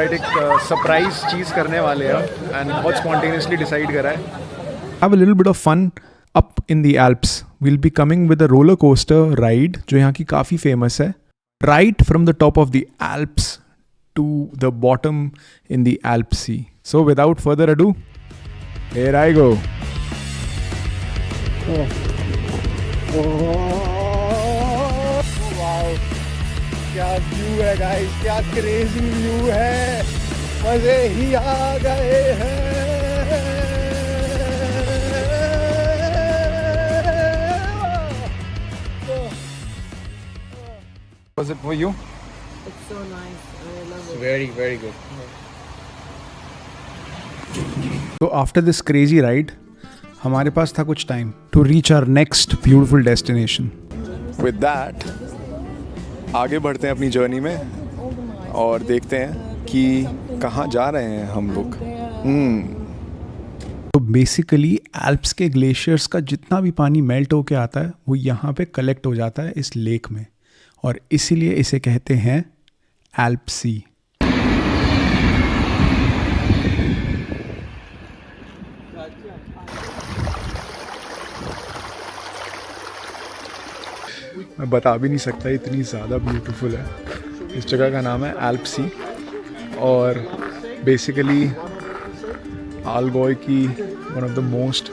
Alright, एक surprise चीज़ करने वाले हैं एंड बहुत स्पॉन्टेनियसली डिसाइड करा है. Have a little bit of fun up in the Alps. We'll be coming with a roller coaster ride जो यहाँ की काफ़ी famous है. Right from the top of the Alps to the bottom in the Alps Sea. So without further ado, here I go. क्या view है guys, क्या crazy view है, मजे ही आ गए हैं. Was it for you? It's so nice. I love it. Very, very good. So after this crazy ride, हमारे पास था कुछ time to reach our next beautiful destination. With that, आगे बढ़ते हैं अपनी जर्नी में और देखते हैं कि कहाँ जा रहे हैं हम लोग. तो बेसिकली एल्प्स के ग्लेशियर्स का जितना भी पानी मेल्ट होके आता है वो यहाँ पे कलेक्ट हो जाता है इस लेक में, और इसीलिए इसे कहते हैं एल्प सी. मैं बता भी नहीं सकता, इतनी ज़्यादा ब्यूटीफुल है. इस जगह का नाम है एल्प सी और बेसिकली आलगॉय की one of the most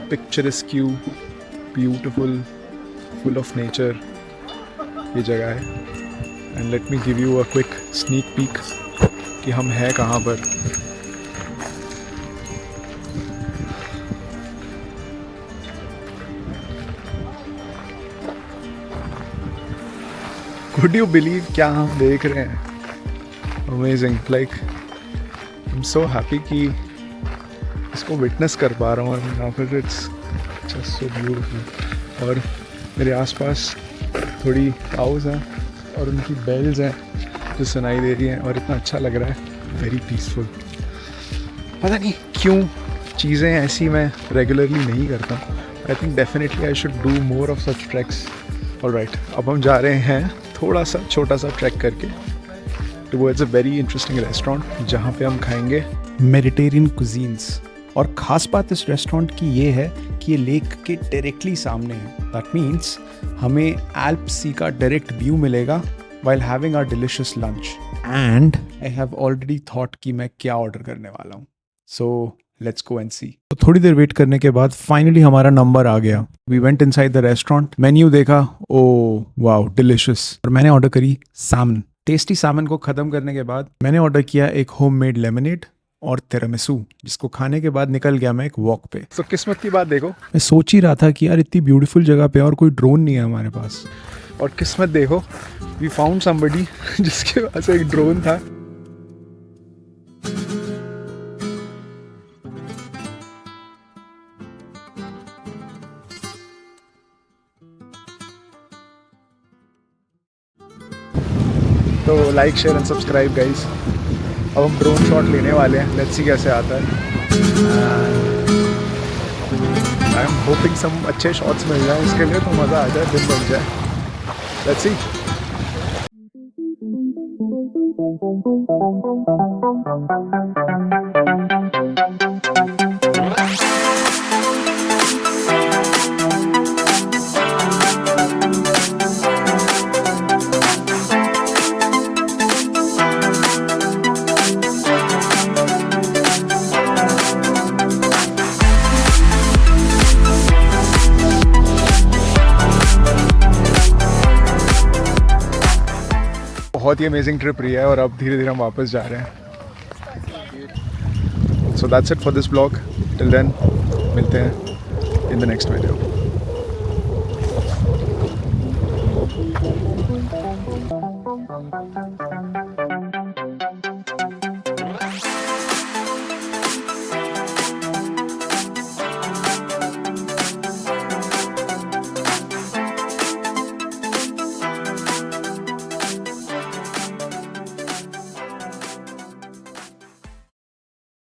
picturesque, beautiful, full of nature ये जगह है. And let me give you a quick sneak peek कि हम हैं कहाँ पर. Could you believe क्या हम देख रहे हैं? Amazing, like I'm so happy कि इसको विटनेस कर पा रहा हूँ और यहाँ पर. It's just so beautiful. और मेरे आसपास थोड़ी काउज हैं और उनकी बेल्स हैं जो सुनाई दे रही हैं और इतना अच्छा लग रहा है. Very peaceful. पता नहीं क्यों चीज़ें ऐसी मैं रेगुलरली नहीं करता. I think definitely I should do more of such tracks. Alright, अब हम जा रहे हैं थोड़ा सा छोटा सा ट्रैक करके towards a very interesting restaurant जहाँ पे हम खाएंगे मेडिटेरियन कुजीन्स. और ख़ास बात इस रेस्टोरेंट की ये है कि ये लेक के डायरेक्टली सामने है. दैट मीन्स हमें एल्प सी का डायरेक्ट व्यू मिलेगा while having our delicious lunch. And I have already thought कि मैं क्या ऑर्डर करने वाला हूँ. So let's go and see. तो थोड़ी देर वेट करने के बाद फाइनली हमारा नंबर आ गया. We went inside the restaurant. Menu देखा, ओह वाओ डिलिशियस. और मैंने ऑर्डर करी सैमन. टेस्टी सैमन को ख़त्म करने के बाद मैंने ऑर्डर किया एक होममेड लेमनेड और तिरामिसू, जिसको खाने के बाद निकल गया मैं एक वॉक पे. तो किस्मत की बात देखो, मैं सोच ही रहा था कि यार इतनी ब्यूटीफुल जगह पे और कोई ड्रोन नहीं है हमारे पास. और किस्मत देखो, वी फाउंड समबडी जिसके पास एक ड्रोन था. तो like, share and subscribe guys. अब हम ड्रोन शॉट लेने वाले हैं. लेट्स सी कैसे आता है. आई एम होपिंग सम अच्छे शॉट्स मिल जाए इसके लिए, तो मज़ा आ जाए, दिन बन जाए. Let's see. बहुत ही अमेजिंग ट्रिप रही है और अब धीरे धीरे हम वापस जा रहे हैं. So that's it for this blog. Till then मिलते हैं इन द नेक्स्ट वीडियो.